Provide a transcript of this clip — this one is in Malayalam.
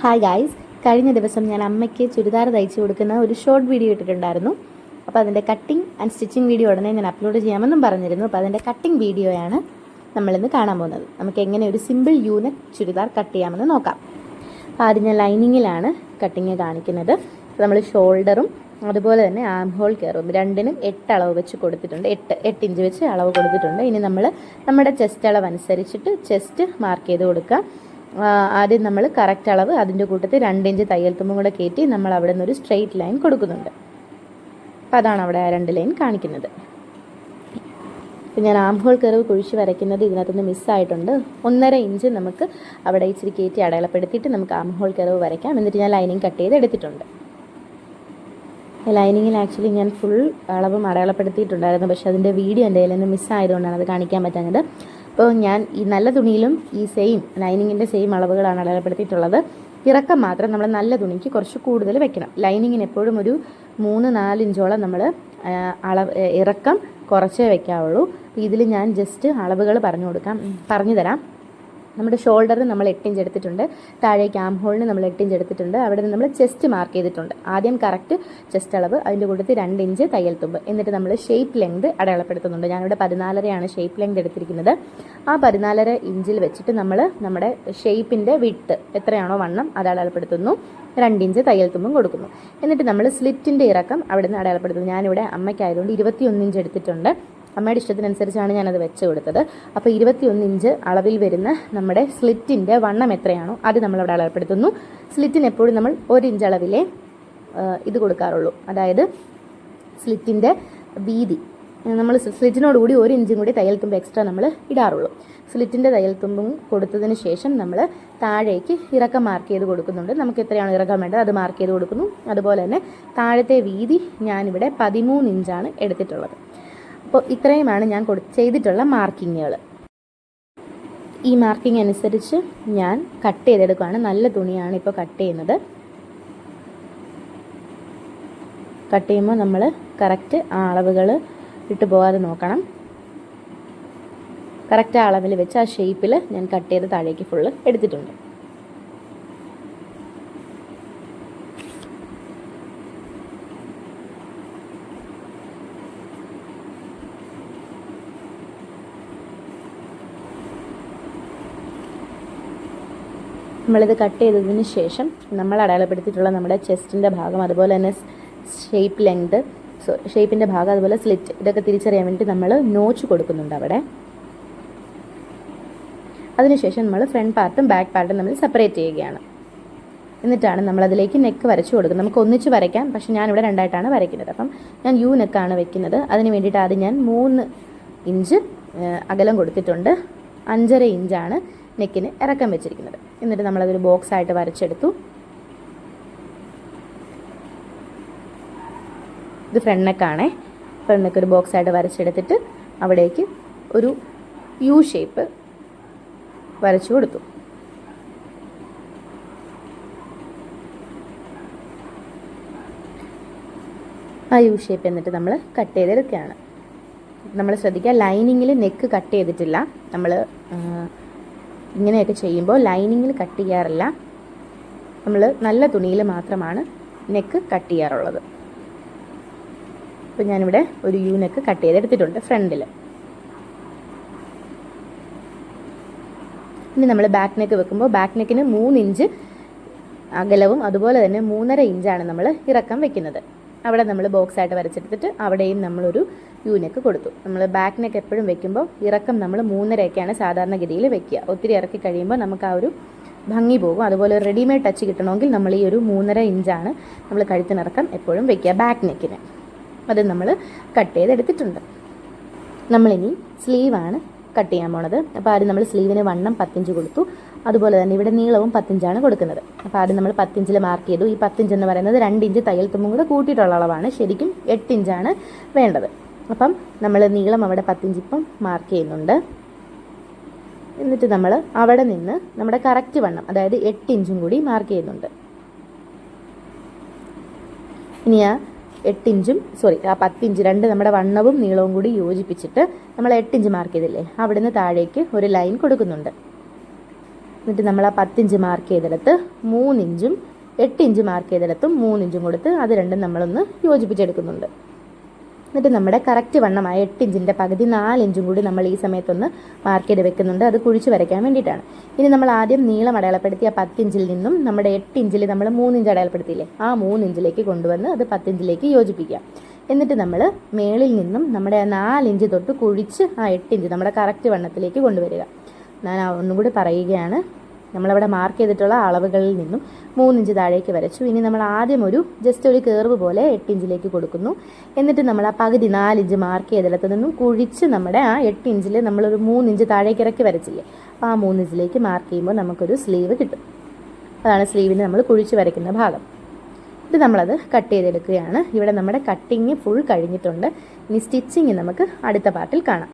ഹായ് ഗായ്സ്, കഴിഞ്ഞ ദിവസം ഞാൻ അമ്മയ്ക്ക് ചുരിദാർ തയ്ച്ചു കൊടുക്കുന്ന ഒരു ഷോർട്ട് വീഡിയോ ഇട്ടിട്ടുണ്ടായിരുന്നു. അപ്പോൾ അതിൻ്റെ കട്ടിങ് ആൻഡ് സ്റ്റിച്ചിങ് വീഡിയോ ഉടനെ ഞാൻ അപ്ലോഡ് ചെയ്യാമെന്നും പറഞ്ഞിരുന്നു. അപ്പോൾ അതിൻ്റെ കട്ടിങ് വീഡിയോയാണ് നമ്മളിന്ന് കാണാൻ പോകുന്നത്. നമുക്ക് എങ്ങനെ ഒരു സിമ്പിൾ യൂനെക്ക് ചുരിദാർ കട്ട് ചെയ്യാമെന്ന് നോക്കാം. അപ്പോൾ ആദ്യം ഞാൻ ലൈനിങ്ങിലാണ് കട്ടിങ് കാണിക്കുന്നത്. നമ്മൾ ഷോൾഡറും അതുപോലെ തന്നെ ആം ഹോൾ കയറും രണ്ടിനും 8 അളവ് വെച്ച് കൊടുത്തിട്ടുണ്ട്. 8 ഇഞ്ച് വെച്ച് അളവ് കൊടുത്തിട്ടുണ്ട്. ഇനി നമ്മൾ നമ്മുടെ ചെസ്റ്റ് അളവ് അനുസരിച്ചിട്ട് ചെസ്റ്റ് മാർക്ക് ചെയ്ത് കൊടുക്കുക. ആദ്യം നമ്മൾ കറക്റ്റ് അളവ് അതിൻ്റെ കൂട്ടത്തിൽ 2 ഇഞ്ച് തയ്യൽ തുമ്പും കൂടെ കയറ്റി നമ്മൾ അവിടെ നിന്ന് ഒരു സ്ട്രെയിറ്റ് ലൈൻ കൊടുക്കുന്നുണ്ട്. അപ്പോൾ അതാണ് അവിടെ ആ 2 ലൈൻ കാണിക്കുന്നത്. ഞാൻ ആം ഹോൾ കർവ് കുഴിച്ച് വരയ്ക്കുന്നത് ഇതിനകത്തുനിന്ന് മിസ്സായിട്ടുണ്ട്. 1.5 ഇഞ്ച് നമുക്ക് അവിടെ ഇച്ചിരി കയറ്റി അടയാളപ്പെടുത്തിയിട്ട് നമുക്ക് ആം ഹോൾ കർവ് വരയ്ക്കാം. എന്നിട്ട് ഞാൻ ലൈനിങ് കട്ട് ചെയ്ത് എടുത്തിട്ടുണ്ട്. ലൈനിങ്ങിൽ ആക്ച്വലി ഞാൻ ഫുൾ അളവും അടയാളപ്പെടുത്തിയിട്ടുണ്ടായിരുന്നു. പക്ഷേ അതിൻ്റെ വീഡിയോ എൻ്റെ കയ്യിൽ നിന്ന് മിസ്സായതുകൊണ്ടാണ് അത് കാണിക്കാൻ പറ്റാഞ്ഞത്. അപ്പോൾ ഞാൻ ഈ നല്ല തുണിയിലും ഈ സെയിം ലൈനിങ്ങിൻ്റെ സെയിം അളവുകളാണ് അടയാളപ്പെടുത്തിയിട്ടുള്ളത്. ഇറക്കം മാത്രം നമ്മൾ നല്ല തുണിക്ക് കുറച്ച് കൂടുതൽ വെക്കണം. ലൈനിങ്ങിന് എപ്പോഴും ഒരു 3-4 ഇഞ്ചോളം നമ്മൾ ഇറക്കം കുറച്ചേ വെക്കാവുള്ളൂ. ഇതിൽ ഞാൻ ജസ്റ്റ് അളവുകൾ പറഞ്ഞു തരാം. നമ്മുടെ ഷോൾഡറിന് നമ്മൾ 8 ഇഞ്ച് എടുത്തിട്ടുണ്ട്. താഴേക്ക് ആം ഹോളിന് നമ്മൾ 8 ഇഞ്ച് എടുത്തിട്ടുണ്ട്. അവിടെ നിന്ന് നമ്മൾ ചെസ്റ്റ് മാർക്ക് ചെയ്തിട്ടുണ്ട്. ആദ്യം കറക്റ്റ് ചെസ്റ്റ് അളവ്, അതിൻ്റെ കൂട്ടത്തിൽ 2 ഇഞ്ച് തയ്യൽ തുമ്പ്. എന്നിട്ട് നമ്മൾ ഷേപ്പ് ലെങ്ത് അടയാളപ്പെടുത്തുന്നുണ്ട്. ഞാനിവിടെ 14.5 ഷേപ്പ് ലെങ്ത് എടുത്തിരിക്കുന്നത്. ആ 14.5 ഇഞ്ചിൽ വെച്ചിട്ട് നമ്മൾ നമ്മുടെ ഷേപ്പിൻ്റെ വിഡ്ത്ത് എത്രയാണോ വണ്ണം അത് അടയാളപ്പെടുത്തുന്നു. 2 ഇഞ്ച് തയ്യൽ തുമ്പും കൊടുക്കുന്നു. എന്നിട്ട് നമ്മൾ സ്ലിറ്റിൻ്റെ ഇറക്കം അവിടെ നിന്ന് അടയാളപ്പെടുത്തുന്നു. ഞാനിവിടെ അമ്മയ്ക്കായതുകൊണ്ട് 21 ഇഞ്ച് എടുത്തിട്ടുണ്ട്. അമ്മയുടെ ഇഷ്ടത്തിനനുസരിച്ചാണ് ഞാനത് വെച്ച് കൊടുത്തത്. അപ്പോൾ 21 ഇഞ്ച് അളവിൽ വരുന്ന നമ്മുടെ സ്ലിറ്റിൻ്റെ വണ്ണം എത്രയാണോ അത് നമ്മളവിടെ അളവപ്പെടുത്തുന്നു. സ്ലിറ്റിന് എപ്പോഴും നമ്മൾ 1 ഇഞ്ച് അളവിലേ ഇത് കൊടുക്കാറുള്ളൂ. അതായത് സ്ലിറ്റിൻ്റെ വീതി നമ്മൾ സ്ലിറ്റിനോടുകൂടി 1 ഇഞ്ചും കൂടി തയ്യൽ തുമ്പ് എക്സ്ട്രാ നമ്മൾ ഇടാറുള്ളൂ. സ്ലിറ്റിൻ്റെ തയ്യൽ തുമ്പും കൊടുത്തതിന് ശേഷം നമ്മൾ താഴേക്ക് ഇറക്കം മാർക്ക് ചെയ്ത് കൊടുക്കുന്നുണ്ട്. നമുക്ക് എത്രയാണോ ഇറക്കം വേണ്ടത് അത് മാർക്ക് ചെയ്ത് കൊടുക്കുന്നു. അതുപോലെ തന്നെ താഴത്തെ വീതി ഞാനിവിടെ 13 ഇഞ്ചാണ് എടുത്തിട്ടുള്ളത്. അപ്പോൾ ഇത്രയുമാണ് ഞാൻ ചെയ്തിട്ടുള്ള മാർക്കിങ്ങുകൾ. ഈ മാർക്കിംഗ് അനുസരിച്ച് ഞാൻ കട്ട് ചെയ്തെടുക്കുകയാണ്. നല്ല തുണിയാണ് ഇപ്പോൾ കട്ട് ചെയ്യുന്നത്. കട്ട് ചെയ്യുമ്പോൾ നമ്മൾ കറക്റ്റ് ആ അളവുകൾ ഇട്ട് പോകാതെ നോക്കണം. കറക്റ്റ് ആ അളവിൽ വെച്ച് ആ ഷേപ്പിൽ ഞാൻ കട്ട് ചെയ്ത് താഴേക്ക് ഫുള്ള് എടുത്തിട്ടുണ്ട്. നമ്മളിത് കട്ട് ചെയ്തതിന് ശേഷം നമ്മൾ അടയാളപ്പെടുത്തിയിട്ടുള്ള നമ്മുടെ ചെസ്റ്റിൻ്റെ ഭാഗം, അതുപോലെ തന്നെ ഷേപ്പ് ലെങ്ത്, ഷേപ്പിൻ്റെ ഭാഗം, അതുപോലെ സ്ലിറ്റ്, ഇതൊക്കെ തിരിച്ചറിയാൻ വേണ്ടി നമ്മൾ നോച്ച് കൊടുക്കുന്നുണ്ട് അവിടെ. അതിനുശേഷം നമ്മൾ ഫ്രണ്ട് പാർട്ടും ബാക്ക് പാർട്ടും നമ്മൾ സെപ്പറേറ്റ് ചെയ്യുകയാണ്. എന്നിട്ടാണ് നമ്മളതിലേക്ക് നെക്ക് വരച്ചു കൊടുക്കുന്നത്. നമുക്ക് ഒന്നിച്ച് വരയ്ക്കാം, പക്ഷേ ഞാനിവിടെ 2ആയിട്ടാണ് വരയ്ക്കുന്നത്. അപ്പം ഞാൻ യു നെക്കാണ് വെക്കുന്നത്. അതിന് വേണ്ടിയിട്ട് ആദ്യം ഞാൻ 3 ഇഞ്ച് അകലം കൊടുത്തിട്ടുണ്ട്. 5.5 ഇഞ്ചാണ് നെക്കിന് ഇറക്കം വെച്ചിരിക്കുന്നത്. എന്നിട്ട് നമ്മളതൊരു ബോക്സ് ആയിട്ട് വരച്ചെടുത്തു. ഇത് ഫ്രണ്ട് നെക്കാണേ. ഫ്രണ്ട് നെക്ക് ഒരു ബോക്സ് ആയിട്ട് വരച്ചെടുത്തിട്ട് അവിടേക്ക് ഒരു യു ഷേപ്പ് വരച്ചു കൊടുത്തു. ആ യു ഷേപ്പ് എന്നിട്ട് നമ്മൾ കട്ട് ചെയ്തെടുക്കുകയാണ്. നമ്മൾ ശ്രദ്ധിക്കുക, ലൈനിങ്ങിൽ നെക്ക് കട്ട് ചെയ്തിട്ടില്ല. നമ്മൾ ഇങ്ങനെയൊക്കെ ചെയ്യുമ്പോൾ ലൈനിങ്ങിൽ കട്ട് ചെയ്യാറില്ല. നമ്മൾ നല്ല തുണിയിൽ മാത്രമാണ് നെക്ക് കട്ട് ചെയ്യാറുള്ളത്. അപ്പോൾ ഞാനിവിടെ ഒരു യു നെക്ക് കട്ട് ചെയ്തെടുത്തിട്ടുണ്ട് ഫ്രണ്ടിൽ. ഇനി നമ്മൾ ബാക്ക് നെക്ക് വെക്കുമ്പോൾ ബാക്ക് നെക്കിന് 3 ഇഞ്ച് അകലവും അതുപോലെ തന്നെ 3.5 ഇഞ്ചാണ് നമ്മൾ ഇറക്കം വെക്കുന്നത്. അവിടെ നമ്മൾ ബോക്സ് ആയിട്ട് വരച്ചെടുത്തിട്ട് അവിടെയും നമ്മളൊരു യു നെക്ക് കൊടുത്തു. നമ്മൾ ബാക്ക് നെക്ക് എപ്പോഴും വെക്കുമ്പോൾ ഇറക്കം നമ്മൾ 3.5 സാധാരണഗതിയിൽ വെക്കുക. ഒത്തിരി ഇറക്കി കഴിയുമ്പോൾ നമുക്ക് ആ ഒരു ഭംഗി പോകും. അതുപോലെ ഒരു റെഡിമെയ്ഡ് ടച്ച് കിട്ടണമെങ്കിൽ നമ്മൾ ഈ ഒരു 3.5 ഇഞ്ചാണ് നമ്മൾ കഴുത്തിനിറക്കം എപ്പോഴും വെക്കുക ബാക്ക് നെക്കിന്. അത് നമ്മൾ കട്ട് ചെയ്തെടുത്തിട്ടുണ്ട്. നമ്മളിനി സ്ലീവാണ് കട്ട് ചെയ്യാൻ പോണത്. അപ്പോൾ ആദ്യം നമ്മൾ സ്ലീവിന് വണ്ണം 10 ഇഞ്ച് കൊടുത്തു. അതുപോലെ തന്നെ ഇവിടെ നീളവും 10 ഇഞ്ചാണ് കൊടുക്കുന്നത്. അപ്പോൾ ആദ്യം നമ്മൾ 10 ഇഞ്ചിൽ മാർക്ക് ചെയ്തു. ഈ 10 ഇഞ്ച് എന്ന് പറയുന്നത് 2 ഇഞ്ച് തയ്യൽ തുമ്പും കൂടെ കൂട്ടിയിട്ടുള്ള അളവാണ്. ശരിക്കും 8 ഇഞ്ചാണ് വേണ്ടത്. അപ്പം നമ്മൾ നീളം അവിടെ 10 ഇഞ്ച് ഇപ്പം മാർക്ക് ചെയ്യുന്നുണ്ട്. എന്നിട്ട് നമ്മൾ അവിടെ നിന്ന് നമ്മുടെ കറക്റ്റ് വണ്ണം, അതായത് 8 ഇഞ്ചും കൂടി മാർക്ക് ചെയ്യുന്നുണ്ട്. ഇനി ആ 8 ഇഞ്ചും ആ 10 ഇഞ്ച് രണ്ട് നമ്മുടെ വണ്ണവും നീളവും കൂടി യോജിപ്പിച്ചിട്ട് നമ്മൾ 8 ഇഞ്ച് മാർക്ക് ചെയ്തില്ലേ, അവിടുന്ന് താഴേക്ക് ഒരു ലൈൻ കൊടുക്കുന്നുണ്ട്. എന്നിട്ട് നമ്മൾ ആ 10 ഇഞ്ച് മാർക്ക് ചെയ്തെടുത്ത് 3 ഇഞ്ചും 8 ഇഞ്ച് മാർക്ക് ചെയ്തെടുത്തും 3 ഇഞ്ചും കൊടുത്ത് അത് രണ്ടും നമ്മളൊന്ന് യോജിപ്പിച്ചെടുക്കുന്നുണ്ട്. എന്നിട്ട് നമ്മുടെ കറക്റ്റ് വണ്ണമായ 8 ഇഞ്ചിൻ്റെ പകുതി 4 ഇഞ്ചും കൂടി നമ്മൾ ഈ സമയത്തൊന്ന് മാർക്ക് ചെയ്ത് വെക്കുന്നുണ്ട്. അത് കുഴിച്ച് വരയ്ക്കാൻ വേണ്ടിയിട്ടാണ്. ഇനി നമ്മൾ ആദ്യം നീളം അടയാളപ്പെടുത്തിയ 10 ഇഞ്ചിൽ നിന്നും നമ്മുടെ 8 ഇഞ്ചിൽ നമ്മൾ 3 ഇഞ്ച് അടയാളപ്പെടുത്തിയില്ലേ, ആ 3 ഇഞ്ചിലേക്ക് കൊണ്ടുവന്ന് അത് 10 ഇഞ്ചിലേക്ക് യോജിപ്പിക്കുക. എന്നിട്ട് നമ്മൾ മേളിൽ നിന്നും നമ്മുടെ 4 ഇഞ്ച് തൊട്ട് കുഴിച്ച് ആ 8 ഇഞ്ച് നമ്മുടെ കറക്റ്റ് വണ്ണത്തിലേക്ക് കൊണ്ടുവരിക. ഞാൻ ഒന്നും കൂടി പറയുകയാണ്. നമ്മളവിടെ മാർക്ക് ചെയ്തിട്ടുള്ള അളവുകളിൽ നിന്നും 3 ഇഞ്ച് താഴേക്ക് വരച്ചു. ഇനി നമ്മൾ ആദ്യം ജസ്റ്റ് ഒരു കേർവ് പോലെ 8 ഇഞ്ചിലേക്ക് കൊടുക്കുന്നു. എന്നിട്ട് നമ്മൾ ആ പകുതി 4 ഇഞ്ച് മാർക്ക് ചെയ്തിടത്ത് നിന്നും കുഴിച്ച് നമ്മുടെ ആ 8 ഇഞ്ചിൽ നമ്മളൊരു 3 ഇഞ്ച് താഴേക്ക് ഇറക്കി വരച്ചില്ലേ, ആ 3 ഇഞ്ചിലേക്ക് മാർക്ക് ചെയ്യുമ്പോൾ നമുക്കൊരു സ്ലീവ് കിട്ടും. അതാണ് സ്ലീവിന് നമ്മൾ കുഴിച്ച് വരയ്ക്കുന്ന ഭാഗം. ഇത് നമ്മളത് കട്ട് ചെയ്തെടുക്കുകയാണ്. ഇവിടെ നമ്മുടെ കട്ടിങ് ഫുൾ കഴിഞ്ഞിട്ടുണ്ട്. ഇനി സ്റ്റിച്ചിങ് നമുക്ക് അടുത്ത പാർട്ടിൽ കാണാം.